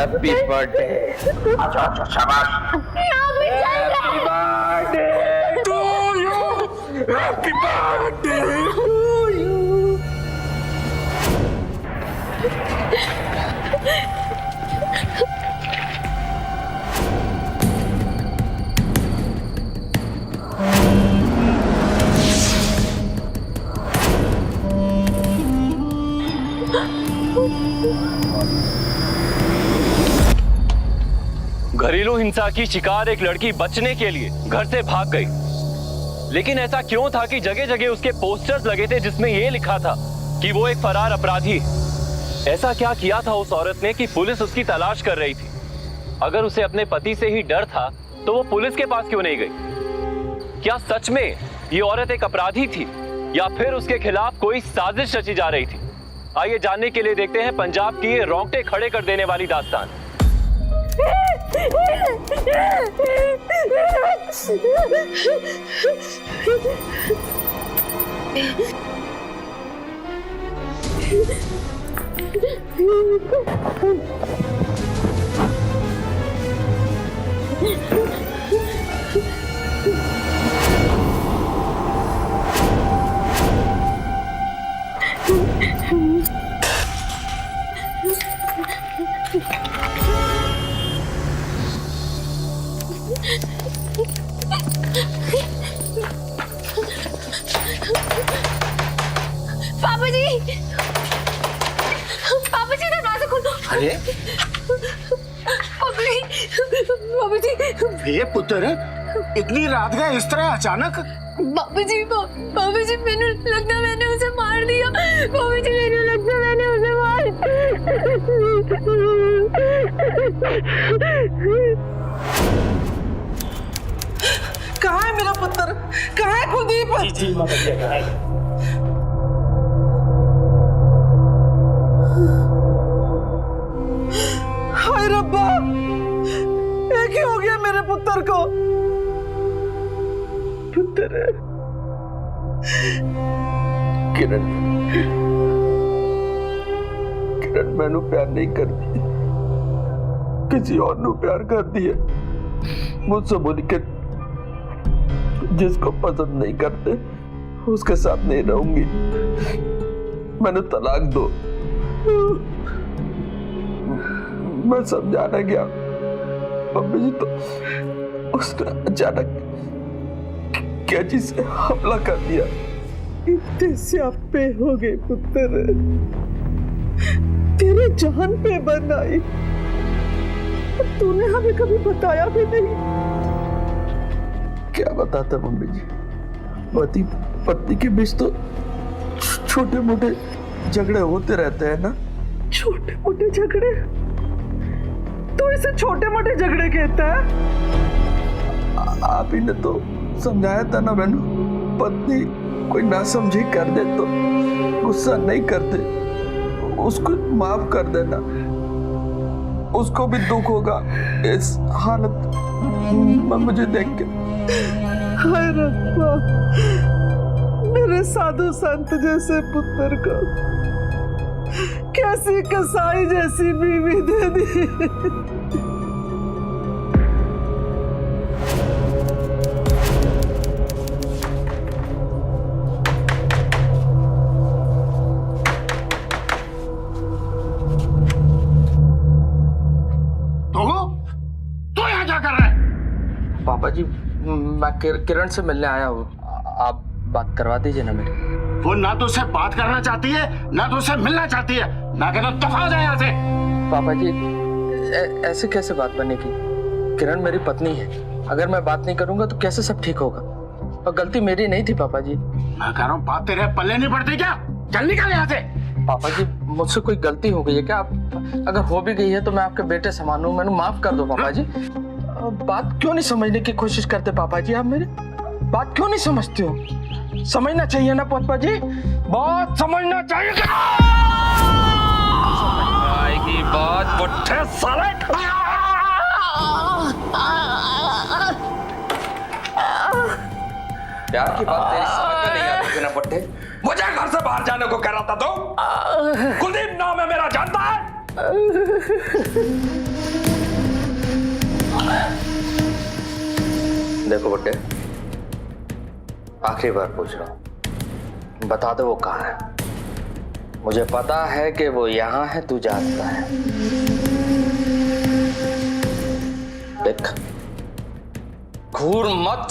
Happy birthday. अच्छा अच्छा शाबाश। Happy birthday to you, happy birthday to you. घरेलू हिंसा की शिकार एक लड़की बचने के लिए घर से भाग गई, लेकिन ऐसा क्यों था कि जगह जगह उसके पोस्टर्स लगे थे जिसमें यह लिखा था कि वो एक फरार अपराधी। ऐसा क्या किया था उस औरत ने कि पुलिस उसकी तलाश कर रही थी? अगर उसे अपने पति से ही डर था तो वो पुलिस के पास क्यों नहीं गई? क्या सच में ये औरत एक अपराधी थी या फिर उसके खिलाफ कोई साजिश रची जा रही थी? आइए जानने के लिए देखते हैं पंजाब की ये रोंगटे खड़े कर देने वाली दास्तान। पापा जी, पापा जी दरवाजा खोलो। अरे पापा जी, ये पुत्र इतनी रात गए इस तरह अचानक? पापा जी मैंने लगता मैंने उसे मार दिया। पापा जी मैंने लगता मैंने उसे मार। कहाँ है मेरा पुत्र? कहाँ है कुलदीप? जी माता जी कहाँ है? हाय रब्बा, ये क्या हो गया मेरे पुत्र को? पुत्र किरण मैनू प्यार नहीं करती, किसी और नू प्यार करती है। मुझसे बोली कि जिसको पसंद नहीं करते उसके साथ नहीं रहूंगी, मैंने तलाक दो। मैं समझाने गया मम्मी जी तो उसने अचानक कैची से हमला कर दिया। इतने स्यापे हो गए पुत्र, तेरे जान पे बन आई, तूने हमें कभी बताया भी नहीं। क्या बताता मम्मी जी, पति पत्नी के बीच तो छोटे मोटे झगड़े होते रहते हैं ना। छोटे मोटे झगड़े? तू इसे छोटे मोटे झगड़े कहता है? आप ही ने तो समझाया था ना मैंने, पत्नी कोई नासमझी कर दे तो गुस्सा नहीं करते, उसको माफ कर देना, उसको भी दुख होगा इस हालत में मुझे देख के। हाय रब्बा, मेरे साधु संत जैसे पुत्र को कैसी कसाई जैसी बीवी दे दी। तो यहाँ क्या कर रहा है? पापा जी, मैं किरण से मिलने आया हूँ, आप बात करवा दीजिए ना मेरी। वो ना तो उससे बात करना चाहती है ना तो उससे मिलना चाहती है, ना कहता दफा हो जाए यहाँ से। पापा जी, ऐसे कैसे बात बनेगी? किरण मेरी पत्नी है, अगर मैं बात नहीं करूंगा तो कैसे सब ठीक होगा? और गलती मेरी नहीं थी पापा जी। मैं कह रहा हूँ बात तेरे पल्ले नहीं पड़ती क्या? चल निकल यहाँ से। पापा जी, मुझसे कोई गलती हो गई है क्या? आप अगर हो भी गई है तो मैं आपके बेटे समान हूँ, मैंने माफ कर दो पापा जी। बात क्यों नहीं समझने की कोशिश करते पापा जी? आप मेरी बात क्यों नहीं समझते हो? समझना चाहिए ना पापा जी, बात समझना चाहिए। आएगी बात पुट्ठे साले। प्यार की बात तेरी समझ में नहीं आती बिना पट्टे। मुझे घर से बाहर जाने को कह रहा था तो? कुलदीप नाम है मेरा, जानता है? देखो बुड्ढे, आखिरी बार पूछ रहा हूं, बता दो वो कहाँ है। मुझे पता है कि वो यहां है, तू जानता है। देख, घूर मत।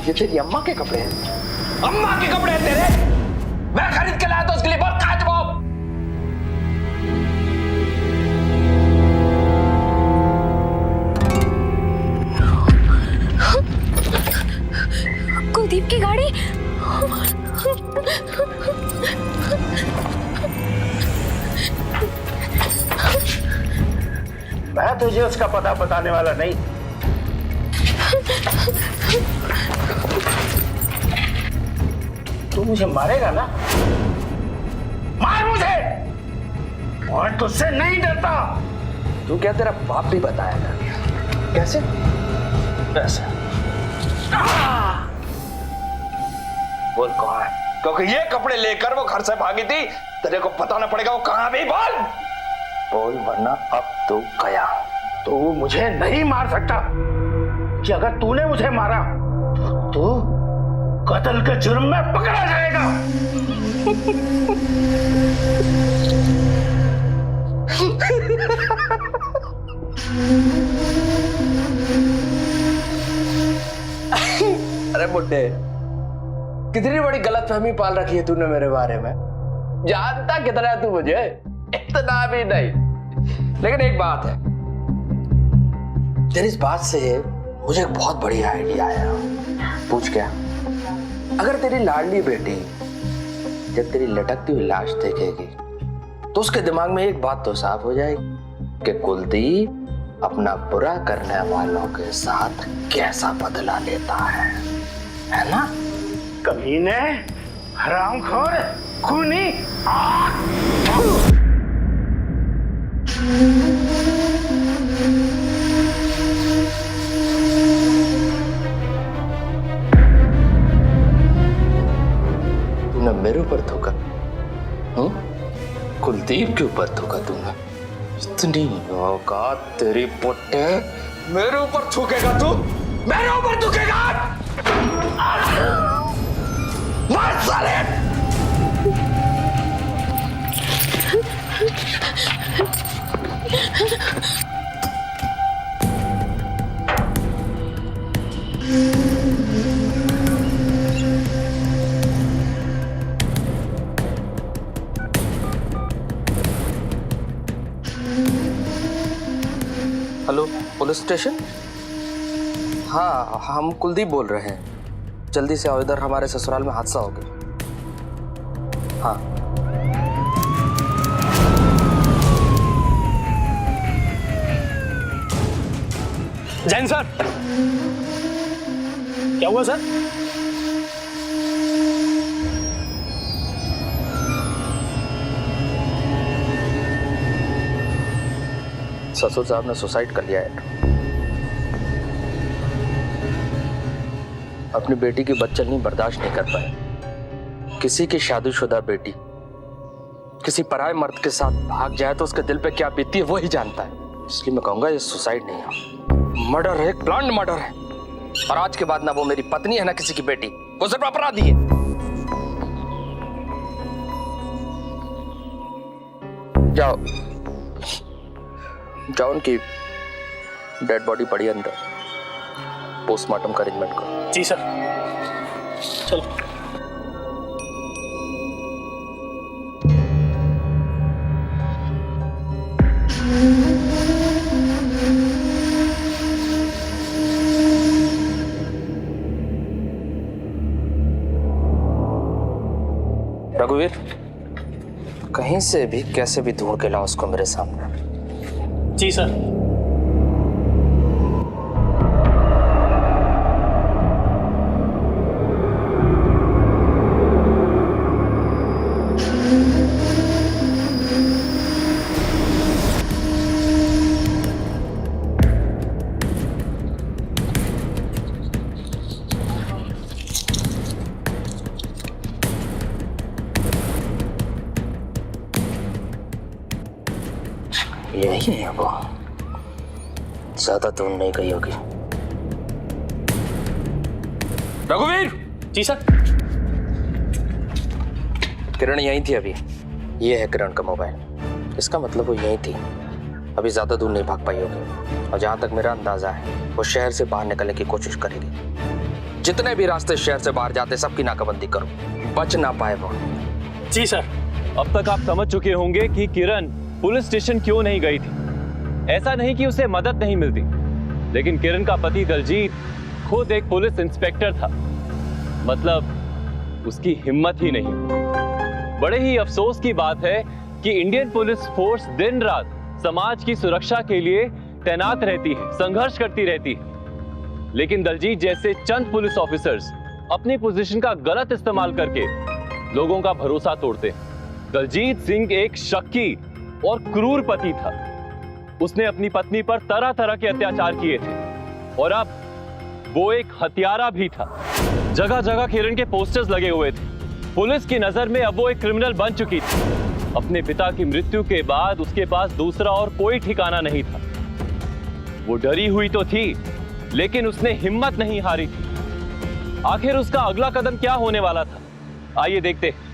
ये तेरी अम्मा के कपड़े हैं। अम्मा के कपड़े हैं तेरे। मैं खरीद के लाया था उसके लिए, बहुत खा जवाब। कुलदीप की गाड़ी। मैं तुझे उसका पता बताने वाला नहीं। तू मुझे मारेगा ना? मार मुझे, और तुझसे नहीं डरता। तू क्या तेरा बाप भी बताएगा? कैसे? कैसे? बोल कहाँ है? क्योंकि ये कपड़े लेकर वो घर से भागी थी, तेरे को बताना पड़ेगा वो कहाँ भी। बोल बोल, वरना अब तू गया। तू मुझे नहीं मार सकता, कि अगर तूने मुझे मारा तो तू कत्ल के जुर्म में पकड़ा जाएगा। अरे बुड्ढे, कितनी बड़ी गलतफहमी पाल रखी है तूने मेरे बारे में। जानता कितना है तू मुझे? इतना भी नहीं। लेकिन एक बात है, तेरी इस बात से मुझे एक बहुत बड़ी आइडिया आया। पूछ क्या? अगर तेरी लाडली बेटी जब तेरी लटकती हुई लाश देखेगी तो उसके दिमाग में एक बात तो साफ हो जाएगी कि कुलदीप अपना बुरा करने वालों के साथ कैसा बदला लेता है ना? कमीने, हरामखोर, खूनी। तूने मेरे ऊपर थूका? कुलदीप के ऊपर थूका तूने? इतनी औकात तेरी पुट्टे, मेरे ऊपर थूकेगा तू? मेरे ऊपर थूकेगा? मार साले! Hello, police station? हाँ, हम कुलदीप बोल रहे हैं। जल्दी से आओ इधर, हमारे ससुराल में हादसा हो गया। हाँ। जैन सर, क्या हुआ सर? ससुर साहब ने सुसाइड कर लिया है। अपनी बेटी की बदचलनी बर्दाश्त नहीं कर पाए। किसी की शादीशुदा बेटी किसी पराये मर्द के साथ भाग जाए तो उसके दिल पे क्या बीतती है वो ही जानता है। इसलिए मैं कहूंगा ये सुसाइड नहीं है, मर्डर है, प्लान्ड मर्डर है। और आज के बाद ना वो मेरी पत्नी है ना किसी की बेटी, वो सिर्फ अपराधी है। जाओ जाओ, उनकी डेड बॉडी पड़ी है अंदर, पोस्टमार्टम का अरेंजमेंट करो। जी सर, चलो। रघुवीर, कहीं से भी कैसे भी ढूंढ के लाओ उसको मेरे सामने। जी सर। ही है वो, ज्यादा दूर नहीं गई होगी। रघुवीर। जी सर। किरण यहीं थी अभी। ये है किरण का मोबाइल। इसका मतलब वो यहीं थी, अभी ज्यादा दूर नहीं भाग पाई होगी। और जहां तक मेरा अंदाजा है वो शहर से बाहर निकलने की कोशिश करेगी। जितने भी रास्ते शहर से बाहर जाते सबकी नाकाबंदी करो, बच ना पाए वो। जी सर। अब तक आप समझ चुके होंगे कि किरण पुलिस स्टेशन क्यों नहीं गई थी। ऐसा नहीं कि उसे मदद नहीं मिलती, लेकिन किरण का पति दलजीत खुद एक पुलिस इंस्पेक्टर था। मतलब उसकी हिम्मत ही नहीं। बड़े ही अफसोस की बात है कि इंडियन पुलिस फोर्स दिन रात समाज की सुरक्षा के लिए तैनात रहती है, संघर्ष करती रहती है, लेकिन दलजीत जैसे चंद पुलिस ऑफिसर्स अपनी पोजीशन का गलत इस्तेमाल करके लोगों का भरोसा तोड़ते हैं। दलजीत सिंह एक शक्की और क्रूर पति था। उसने अपनी पत्नी पर तरह तरह के अत्याचार किए थे और अब वो एक हत्यारा भी था। जगह जगह किरण के पोस्टर्स लगे हुए थे। पुलिस की नजर में अब वो एक क्रिमिनल बन चुकी थी। अपने पिता की मृत्यु के बाद उसके पास दूसरा और कोई ठिकाना नहीं था। वो डरी हुई तो थी, लेकिन उसने हिम्मत नहीं हारी थी। आखिर उसका अगला कदम क्या होने वाला था, आइए देखते हैं।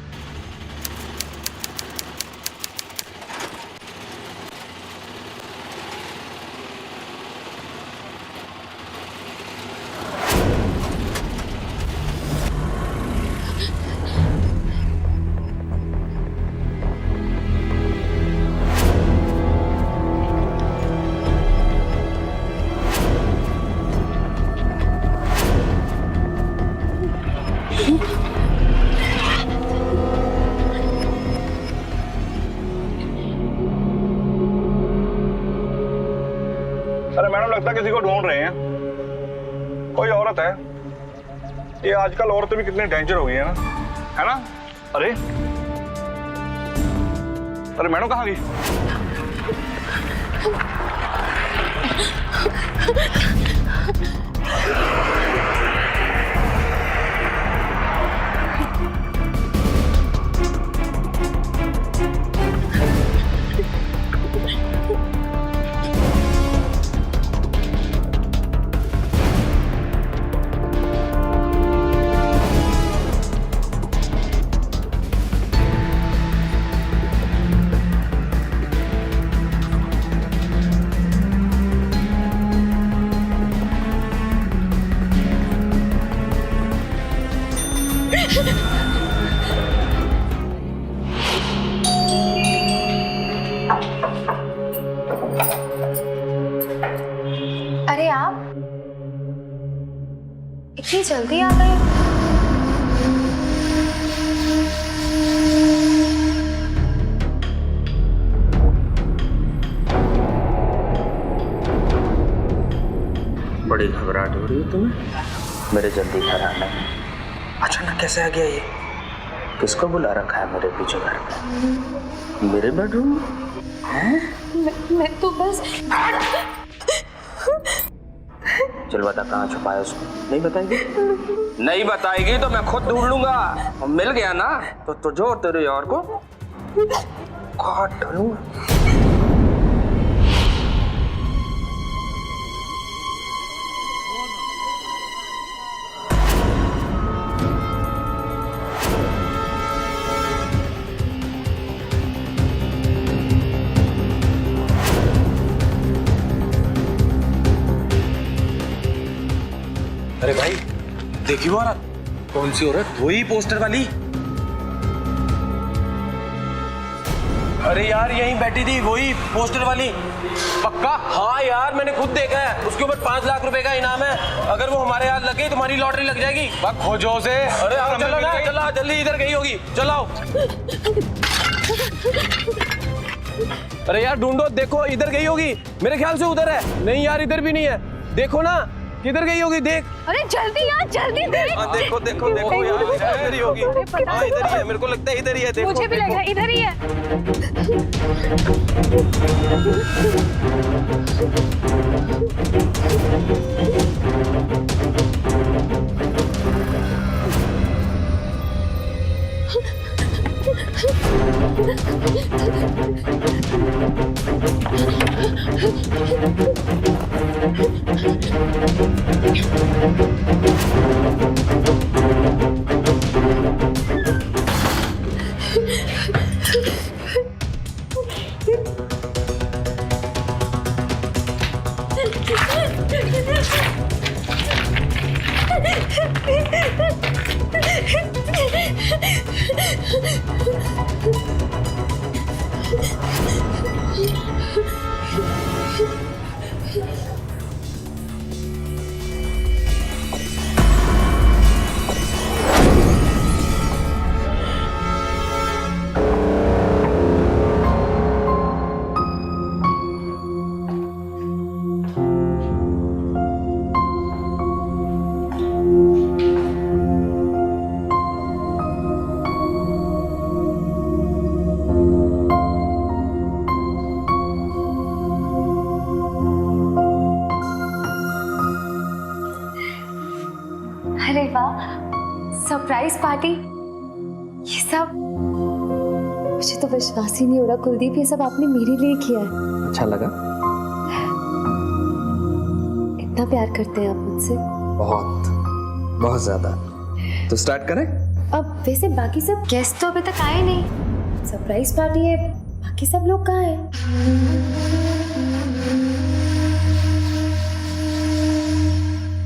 अरे मैडम, लगता है किसी को ढूंढ रहे हैं। कोई औरत है। ये आजकल औरतें भी कितनी डेंजर हो गई है ना, अरे अरे मैडम कहाँ गई? अरे आप इतनी जल्दी आ गए? बड़ी घबराहट हो रही है तुम्हें? मेरे जल्दी घर आना है। अचानक कैसे आ गया ये? किसको बुला रखा है मेरे पीछे घर पे? मेरे बेडरूम हैं? मैं तो बस चल बता, कहाँ छुपाया उसको? नहीं बताएगी? नहीं बताएगी तो मैं खुद ढूंढ लूंगा। और मिल गया ना तो तुझे और तेरे यार को काट डालूंगा। अरे भाई देखी वो औरत? कौन सी औरत? वही पोस्टर वाली। अरे यार यहीं बैठी थी वही पोस्टर वाली। पक्का? हाँ यार मैंने खुद देखा है। उसके ऊपर 5 लाख रुपए का इनाम है। अगर वो हमारे हाथ लग गई तुम्हारी लॉटरी लग जाएगी। खोजो से। अरे आओ चलो ना, चलो जल्दी, इधर गई होगी, चलाओ। अरे यार ढूंढो, देखो इधर गई होगी। मेरे ख्याल से उधर है। नहीं यार इधर भी नहीं है। देखो ना किधर गई होगी, देख। अरे जल्दी यार, जल्दी देख। देखो देखो देखो यार, इधर ही होगी। हाँ इधर ही है, मेरे को लगता है इधर ही है। देखो मुझे भी लग रहा है इधर ही है। अरे वाह, सरप्राइज पार्टी। ये सब मुझे तो विश्वास ही नहीं हो रहा कुलदीप, ये सब आपने मेरे लिए किया है। अच्छा लगा? इतना प्यार करते हैं आप मुझसे? बहुत बहुत ज्यादा। तो स्टार्ट करें? अब वैसे बाकी सब गेस्ट तो अभी तक आए नहीं, सरप्राइज पार्टी है, बाकी सब लोग कहाँ हैं?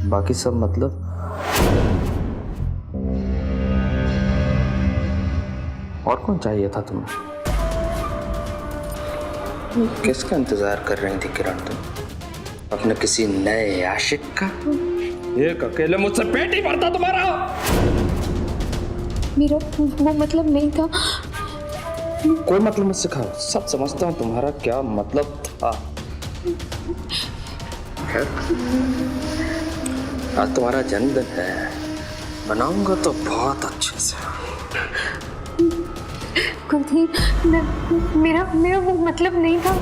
बाकी सब मतलब? और कौन चाहिए था तुम्हें? किसका इंतजार कर रही थी किरण तुम? अपने किसी नए आशिक का? एक अकेले मुझसे पेट ही भरता तुम्हारा। मेरा वो मतलब नहीं था। कोई मतलब मत सिखाओ, सब समझता हूँ तुम्हारा क्या मतलब था। खैर, आज तुम्हारा जन्मदिन है, मनाऊंगा तो बहुत अच्छे से। कुलदीप, मेरा वो मतलब नहीं था।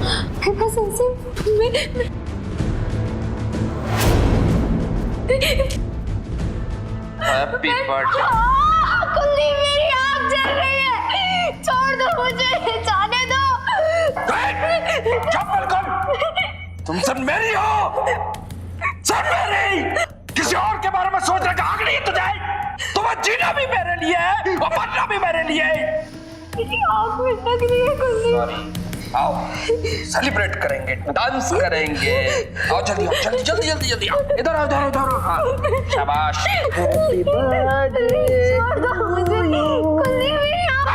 बस ऐसे हैप्पी बर्थडे। कुलदीप, मेरी आँख जल रही है, छोड़ दो मुझे, जाने दो। चुप बिल्कुल। तुम सब मेरी हो, सब मेरी। किसी और के बारे में सोचने का हक नहीं तुझे। तुम्हें जीना भी मेरे लिए है और मरना भी मेरे लिए है। मेरी आँख में लग रही है कुलदीप। आओ सेलिब्रेट करेंगे, डांस करेंगे। आओ जल्दी आओ, जल्दी जल्दी जल्दी जल्दी आओ। इधर आओ, इधर आओ, इधर आओ। हाँ, शाबाश। Happy birthday. छोड़ दो मुझे, कुलदीप, मेरी आँख।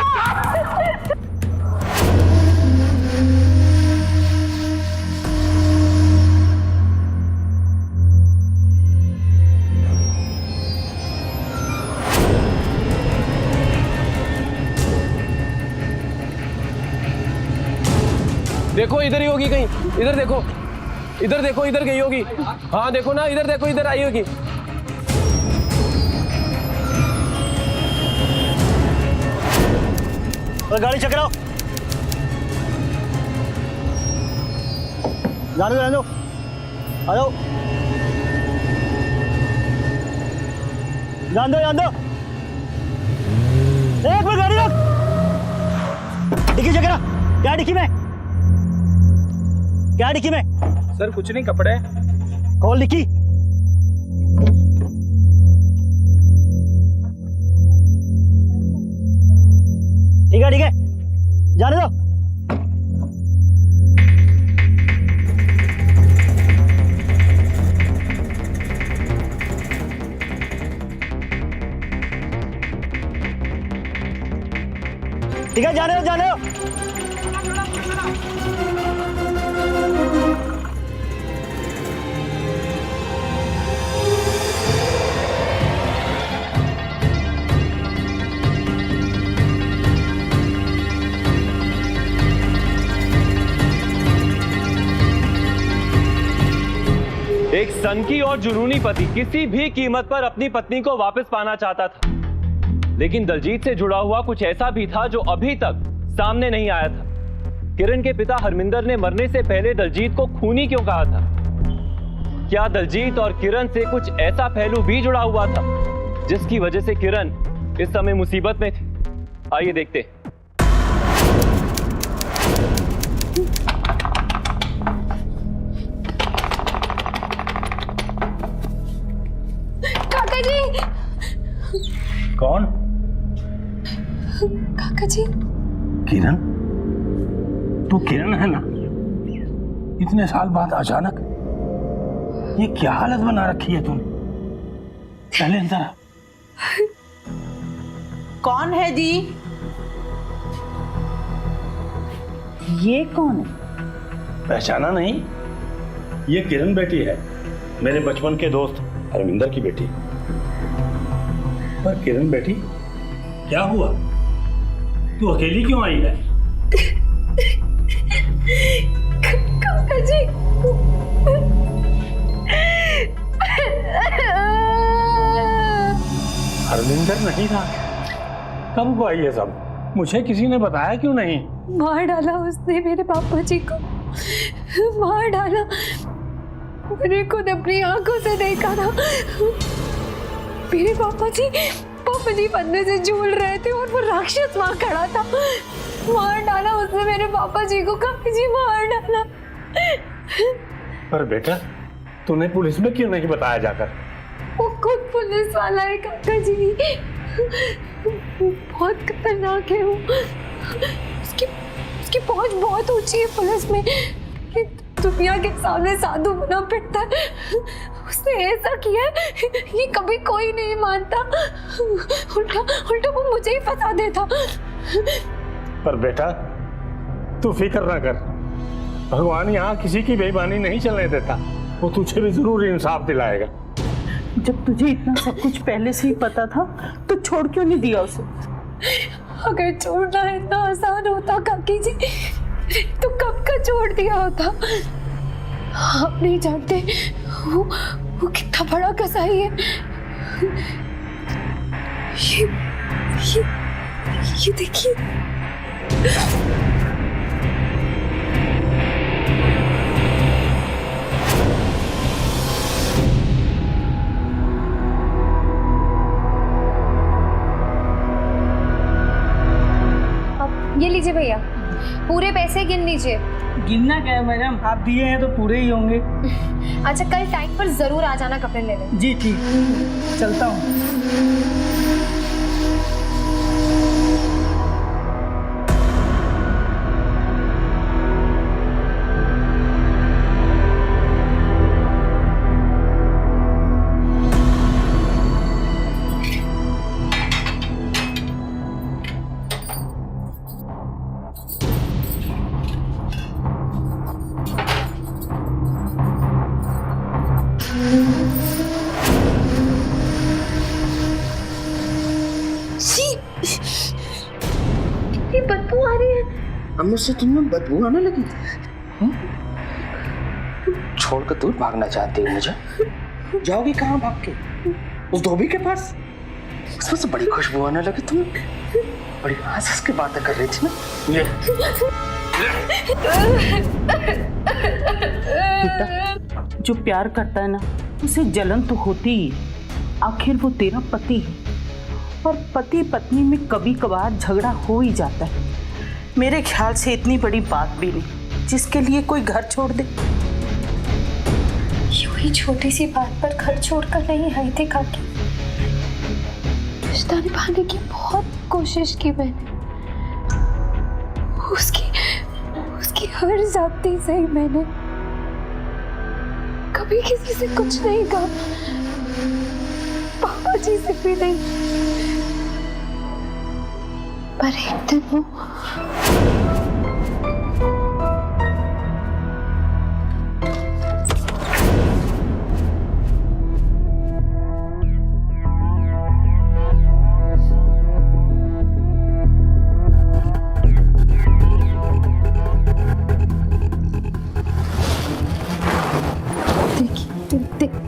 देखो इधर ही होगी कहीं, इधर देखो, इधर देखो, इधर गई होगी। हाँ देखो ना, इधर देखो, इधर आई होगी। और गाड़ी चकराओ, जाने दो, आ जाओ, जान दो। एक मिनट गाड़ी रोक, डिक्की चकरा। क्या डिक्की में? क्या डिक्की में? सर कुछ नहीं, कपड़े। खोल डिक्की। ठीक है, जाने दो। ठीक है, जाने दो। एक सनकी और जुनूनी पति किसी भी कीमत पर अपनी पत्नी को वापस पाना चाहता था, लेकिन दलजीत से जुड़ा हुआ कुछ ऐसा भी था जो अभी तक सामने नहीं आया था। किरण के पिता हरमिंदर ने मरने से पहले दलजीत को खूनी क्यों कहा था? क्या दलजीत और किरण से कुछ ऐसा पहलू भी जुड़ा हुआ था जिसकी वजह से किरण इस समय मुसीबत में थी? आइए देखते। कौन? काका जी। किरण? तू किरण है ना? इतने साल बाद अचानक ये क्या हालत बना रखी है तूने? पहले अंदर आ। कौन है जी? ये कौन है? पहचाना नहीं? ये किरण बेटी है, मेरे बचपन के दोस्त अरविंदर की बेटी। पर किरण बेटी, क्या हुआ? तू अकेली क्यों आई है? काका जी। अरविंदर नहीं था? कब हुआ ये सब? मुझे किसी ने बताया क्यों नहीं? मार डाला उसने मेरे पापा जी को, मार डाला। मैंने खुद अपनी आंखों से देखा था। मेरे पापा जी बनने से झूल रहे थे और वो राक्षस वहां खड़ा था। मार डाला उसने मेरे पापा जी को, काका जी मार डाला। पर बेटा, तूने पुलिस में क्यों नहीं बताया जाकर? वो खुद पुलिस वाला है काका जी। बहुत खतरनाक है वो। उसकी पहुंच बहुत ऊंची है पुलिस में। ये दुनिया के सामने साधु बना फिरता है। उसने ऐसा किया है, ये कभी कोई नहीं मानता। उल्टा वो मुझे ही फंसा देता। पर बेटा, तू फिक्र ना कर, भगवान यहाँ किसी की बेईमानी नहीं चलने देता। वो तुझे भी जरूर इंसाफ दिलाएगा। जब तुझे इतना सब कुछ पहले से ही पता था तो छोड़ क्यों नहीं दिया उसे? अगर छोड़ना इतना आसान होता काकी जी तो कब का छोड़ दिया होता। आप नहीं जानते वो कितना बड़ा कसाई है। ये देखिए। ये लीजिए भैया, पूरे पैसे गिन लीजिए। गिनना क्या है मैडम, आप दिए हैं तो पूरे ही होंगे। अच्छा, कल टाइम पर जरूर आ जाना कपड़े लेने। जी ठीक, चलता हूँ। ये बदबू आ रही है। अब मुझसे तुम्हें बदबू आने लगी? छोड़कर दूर भागना चाहती हो मुझे? जाओगी कहाँ भाग के? उस धोबी के पास? उसमें से बड़ी खुशबू आने लगी तुम्हें। बड़ी हंस की बातें कर रही थी ना ये। बेटा, जो प्यार करता है ना उसे जलन तो होती ही। आखिर वो तेरा पति है और पति पत्नी में कभी कभार झगड़ा हो ही जाता है। मेरे ख्याल से इतनी बड़ी बात भी नहीं जिसके लिए कोई घर छोड़ दे। यूं ही छोटी सी बात पर घर छोड़कर नहीं आई थी काकी। रिश्ता निभाने की बहुत कोशिश की मैंने। उसकी हर जाती सही मैंने। कभी किसी से कुछ नहीं कहा, पापा जी से भी नहीं। पर एक दिन वो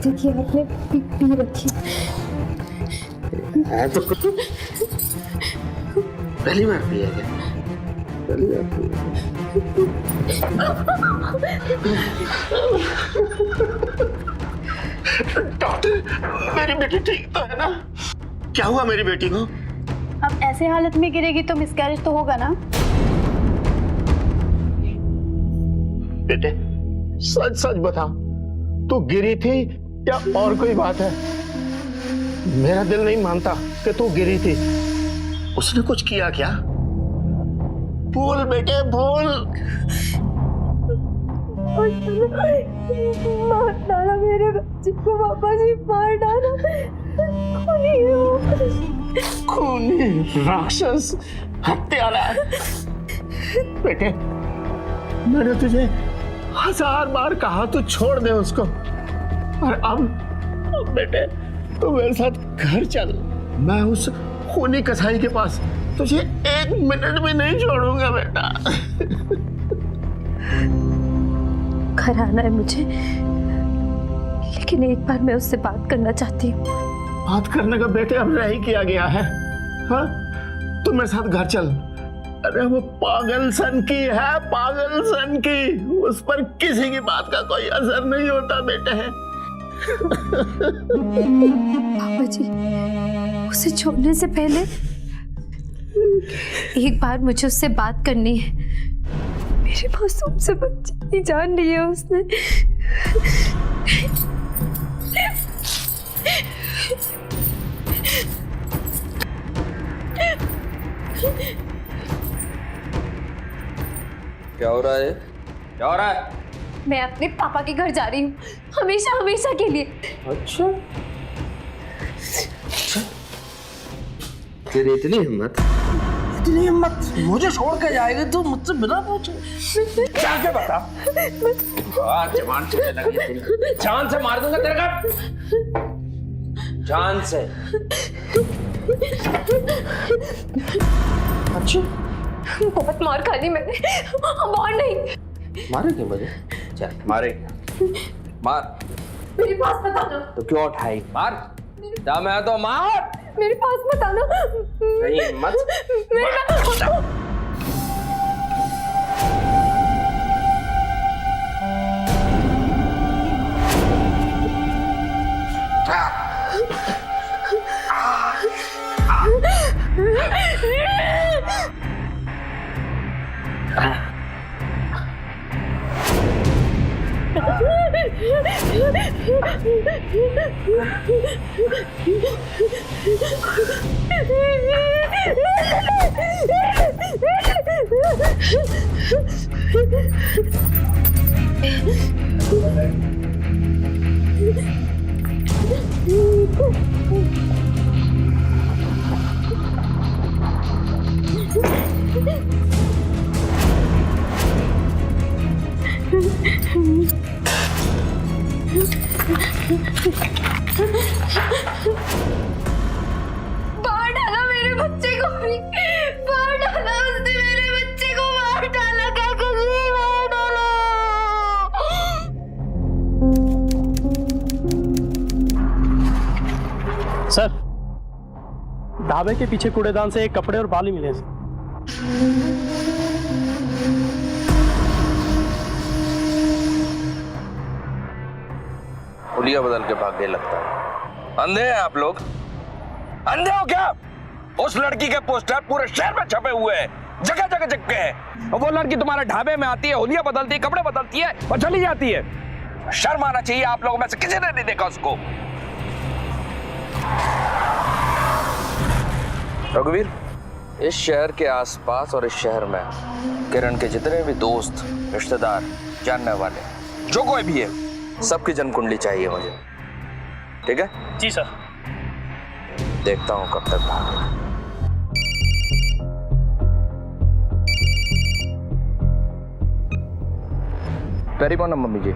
देखिए आपने पी रखी है तो कुछ पहली बार पिया क्या? पहली बार डॉक्टर, मेरी बेटी ठीक तो है ना? क्या हुआ मेरी बेटी को? अब ऐसे हालत में गिरेगी तो मिसकैरेज तो होगा ना? बेटे, सच सच बता, तू गिरी थी या और कोई बात है? मेरा दिल नहीं मानता। कि तू गिरी थी, उसने कुछ किया क्या? बोल बेटे बोल। मार डाला मेरे बच्चे को, पापा जी मार डाला। खूनी है वो। खूनी राक्षस हत्यारा। बेटे मैंने तुझे 1000 बार कहा तू छोड़ दे उसको, और अब बेटे तू मेरे साथ घर चल। मैं उस खूनी कसाई के पास तुझे 1 मिनट भी नहीं छोड़ूंगा बेटा। घर आना है मुझे, लेकिन एक बार मैं उससे बात करना चाहती हूँ। बात करने का बेटे अब नहीं किया गया है। हाँ तू मेरे साथ घर चल। अरे वो पागल सन की है, पागल सन की, उस पर किसी की बात का कोई असर नहीं होता बेटे। पापा जी, उसे छोड़ने से पहले एक बार मुझे उससे बात करनी है। मेरे मासूम से बच्चे की जान ली है उसने। क्या हो रहा है? क्या हो रहा है? मैं अपने पापा के घर जा रही हूँ, हमेशा हमेशा के लिए। अच्छा तेरी इतनी हिम्मत मुझे छोड़ के जाएगी तू मुझसे बिना पूछे? क्या क्या बता? जवान चलने लगी तेरी। जान से मार दूंगा तेरे का, जान से। अच्छा बहुत मार खा ली मैंने, और नहीं। मारेगी मुझे? चल मारेगी, मार। मेरे पास मत आना। तो क्यों उठाई? मार। दम है तो मार। मेरे पास मत आना। नहीं मत। मार डाला मेरे बच्चे को भी, मार डाला उसने, मेरे बच्चे को मार डाला। क्या करूं, मार डाला। सर ढाबे के पीछे कूड़ेदान से एक कपड़े और बाली मिले हैं। हुलिया बदल के भागने लगता है। अंधे हैं आप लोग? अंधे हो क्या? उस लड़की के पोस्टर पूरे शहर में छपे हुए हैं, जगह जगह चिपके हैं। और वो लड़की तुम्हारे ढाबे में आती है, हुलिया बदलती है, कपड़े बदलती है और चली जाती है। शर्म आना चाहिए आप लोगों में से किसी ने नहीं देखा उसको। रघुवीर, इस शहर के आसपास और इस शहर में किरण के जितने भी दोस्त, रिश्तेदार, जानने वाले, जो कोई भी है, सबकी जन्म कुंडली चाहिए मुझे। ठीक है? जी सर। देखता हूं कब तक भागे। वेरी मॉर्निंग मम्मी जी।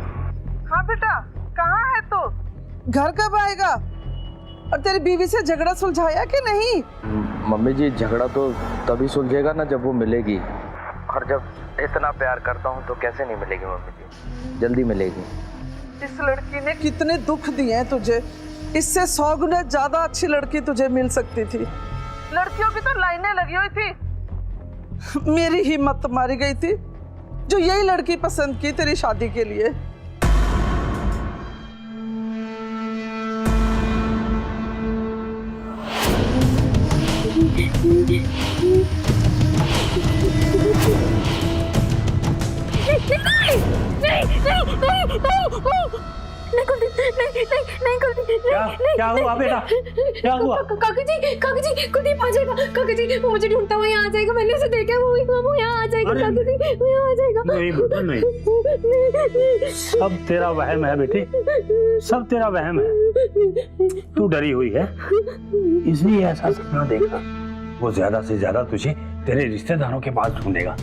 हाँ बेटा, कहाँ है तू? घर कब आएगा? और तेरी बीवी से झगड़ा सुलझाया कि नहीं? मम्मी जी, झगड़ा तो तभी सुलझेगा ना जब वो मिलेगी, और जब इतना प्यार करता हूँ तो कैसे नहीं मिलेगी मम्मी जी? जल्दी मिलेगी। इस लड़की ने कितने दुख दिए हैं तुझे, इससे 100 गुना ज्यादा अच्छी लड़की तुझे मिल सकती थी। लड़कियों की तो लाइनें लगी हुई थी। मेरी हिम्मत मारी गई थी जो यही लड़की पसंद की तेरी शादी के लिए। नहीं नहीं कुलदीप क्या हुआ बेटा? क्या हुआ? काका जी कुलदीप आ जाएगा। काका जी वो मुझे ढूंढता हुआ यहाँ आ जाएगा। मैंने उसे देखा, वो यहाँ आ जाएगा। काका जी वो यहाँ आ जाएगा। नहीं बेटा नहीं, सब तेरा वहम है बेटी, सब तेरा वहम है। तू डरी हुई है इसलिए ऐसा सपना देखा। वो ज्यादा से ज्यादा तुझे तेरे रिश्तेदारों के पास ढूंढेगा।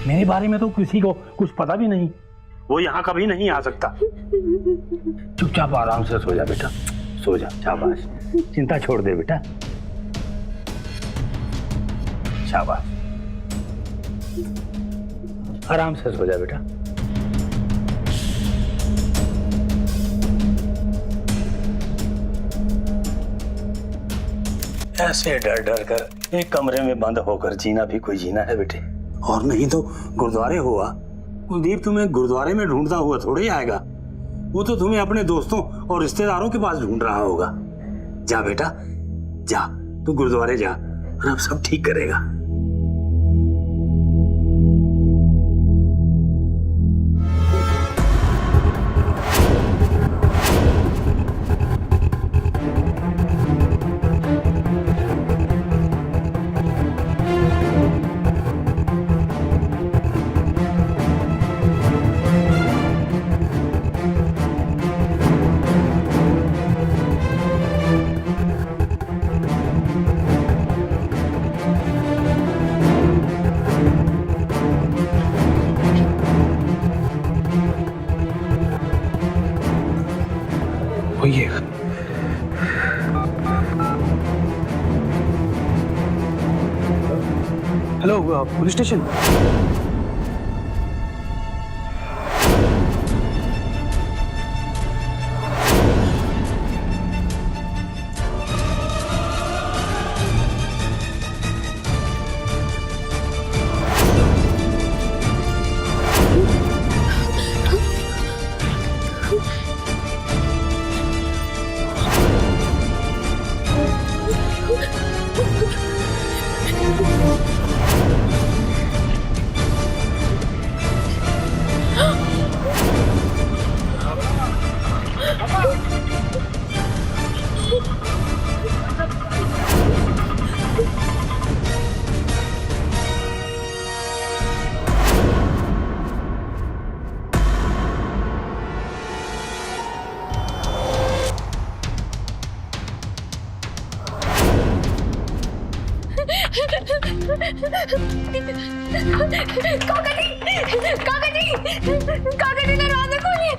मेरे बारे में तो किसी को कुछ पता भी नहीं। वो यहाँ कभी नहीं आ सकता। चुपचाप आराम से सो जा बेटा, सो जा। शाबाश, चिंता छोड़ दे बेटा, शाबाश। आराम से सो जा बेटा। ऐसे डर डर कर एक कमरे में बंद होकर जीना भी कोई जीना है बेटे। और नहीं तो गुरुद्वारे हुआ, कुलदीप तुम्हें गुरुद्वारे में ढूंढता हुआ थोड़े आएगा। वो तो तुम्हें अपने दोस्तों और रिश्तेदारों के पास ढूंढ रहा होगा। जा बेटा जा, तू गुरुद्वारे जा और अब सब ठीक करेगा। Hello police station. काका जी दरवाजा खोलिए।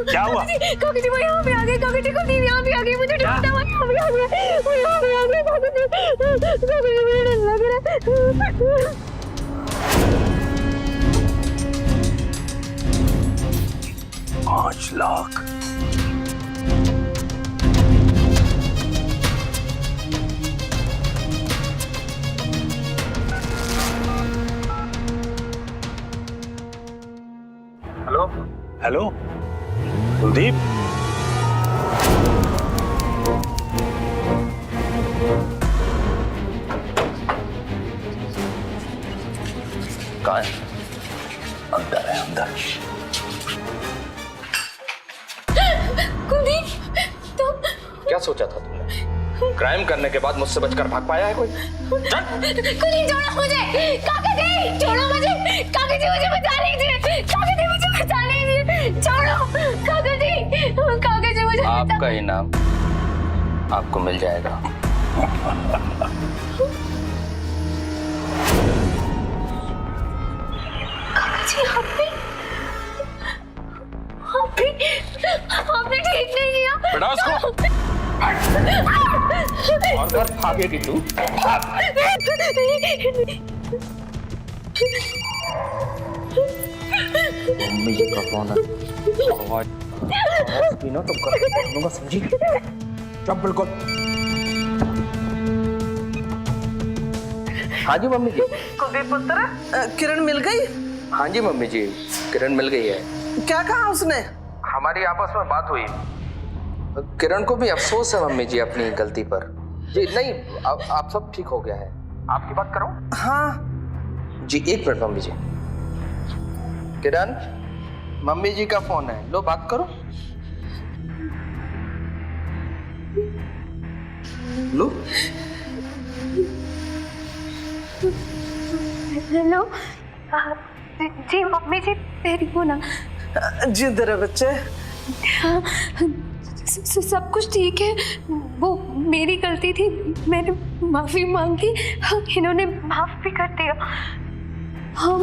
क्या हुआ? काका जी वो यहाँ पे आ गए। काका जी कुलदीप यहाँ पे आ गए। मुझे ढूंढता हुआ यहाँ पे आ गया। वो यहाँ पे आ गए। काका जी मुझे डर लग रहा है। 5 लाख। हेलो हेलो कुलदीप, कहाँ है? अंदर है, अंदर। कुलदीप तुम क्या सोचा था तुमने? क्राइम करने के बाद मुझसे बचकर भाग पाया है कोई? कुलदीप छोड़ो मुझे। काका जी छोड़ो मुझे। काका जी मुझे बचा लीजिए। काका जी मुझे बचा लीजिए। छोड़ो काका जी। काका जी मुझे आपका इनाम आपको मिल जाएगा। काका जी आपने ठीक नहीं किया। बेटा उसको और घर भागेगी तू। मम्मी जी का फोन है। आवाज बिना तो कर दूंगा, समझी? चुप बिल्कुल। हाँ जी मम्मी जी। कुलदीप पुत्र किरण मिल गई? हाँ जी मम्मी जी, किरण मिल गई है। क्या कहा उसने? हमारी आपस में बात हुई। किरण को भी अफसोस है मम्मी जी अपनी गलती पर। जी नहीं, आप सब ठीक हो गया है। आपकी बात करो। हाँ जी एक मिनट मम्मी जी। किरण, मम्मी जी का फोन है, लो बात करो। लो। हेलो जी मम्मी जी तेरी हो ना? जिंद रहे बच्चे। हाँ, सब कुछ ठीक है। वो मेरी गलती थी, मैंने माफी मांगी, इन्होंने माफ भी कर दिया। हाँ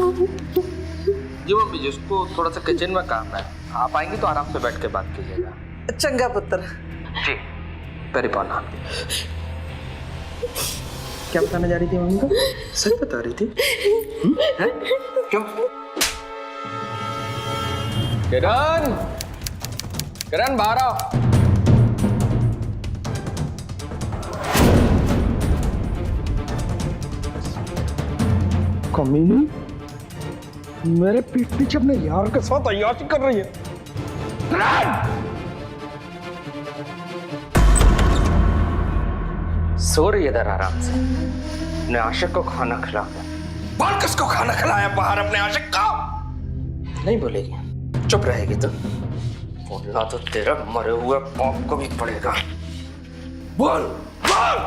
जी मम्मी जी, उसको थोड़ा सा किचन में काम है, आप आएंगे तो आराम से बैठ के बात कीजिएगा। चंगा पुत्र। जी परिपाना। क्या बताने जा रही थी मम्मी को? सच बता रही थी? हैं? क्यों? किरण, किरण बाहर आओ। कमीनी मेरे पीठ पीछे अपने यार के साथ अय्याशी कर रही है। सो रही इधर आराम से, अपने आशिक को खाना खिला। बाल किसको खाना खिलाया बाहर अपने आशिक को? नहीं बोलेगी, चुप रहेगी तो बोलना तो तेरा मरे हुए बाप को भी पड़ेगा। बोल बोल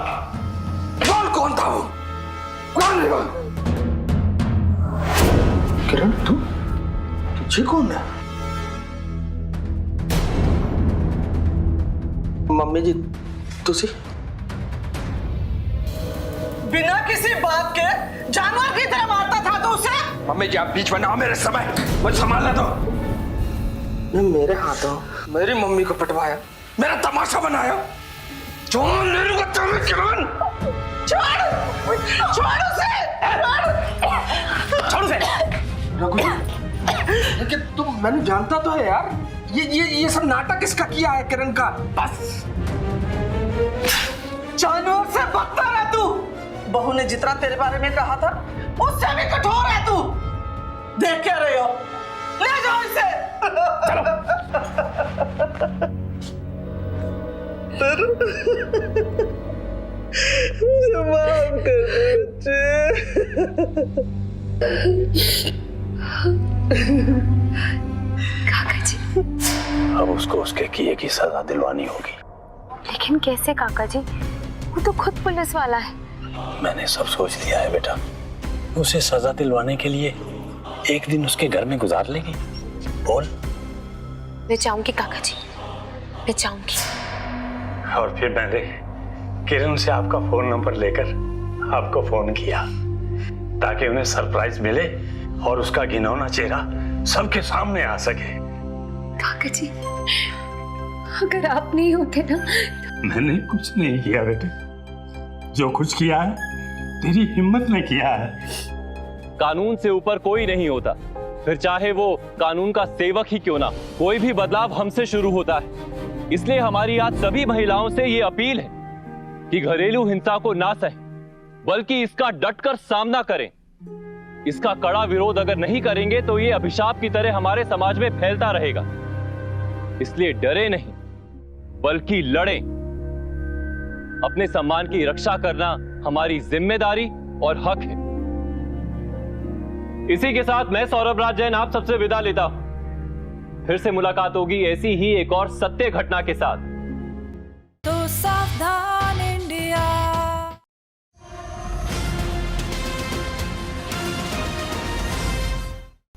बोल, कौन था वो? कौन है वो? किरण तुझे कौन है? मम्मी जी तुसी बिना किसी बात के जानवर की तरह मारता था तो उसे? मम्मी जी आप बीच में ना आओ मेरे समय, मुझे संभालना दो। मेरे हाथों मेरी मम्मी को पटवाया, मेरा तमाशा बनाया। जान ले लूंगा तुम्हें किरण। छोड़ छोड़ उसे, छोड़ उसे। रघु लेकिन तुम, मैंने जानता तो है यार, ये सब नाटक इसका किया है किरण का। बस जानवर से बदतर है तू। बहू ने जितना तेरे बारे में कहा था उससे भी कठोर है तू। देख क्या रहे हो? ले जाओ इसे। मुझे माफ कर दे बच्चे। काका जी, अब उसको उसके किए की सजा दिलवानी होगी। लेकिन कैसे काका जी? वो तो खुद पुलिस वाला है। मैंने सब सोच लिया है बेटा। उसे सजा दिलवाने के लिए एक दिन उसके घर में गुजार लेगी। बोल। मैं चाहूंगी काका जी, मैं चाहूंगी। और फिर मैंने किरण से आपका फोन नंबर लेकर आपको फोन किया ताकि उन्हें सरप्राइज मिले और उसका घिनौना चेहरा सबके सामने आ सके। काका जी, अगर आप नहीं होते ना। मैंने कुछ नहीं किया बेटे, जो कुछ किया है तेरी हिम्मत ने किया है। कानून से ऊपर कोई नहीं होता, फिर चाहे वो कानून का सेवक ही क्यों ना। कोई भी बदलाव हमसे शुरू होता है। इसलिए हमारी आज सभी महिलाओं से ये अपील है कि घरेलू हिंसा को ना सहें, बल्कि इसका डटकर सामना करें। इसका कड़ा विरोध अगर नहीं करेंगे तो ये अभिशाप की तरह हमारे समाज में फैलता रहेगा। इसलिए डरे नहीं, बल्कि लड़ें। अपने सम्मान की रक्षा करना हमारी जिम्मेदारी और हक है। इसी के साथ मैं सौरभ राज जैन आप सबसे विदा लेता हूं। फिर से मुलाकात होगी ऐसी ही एक और सत्य घटना के साथ।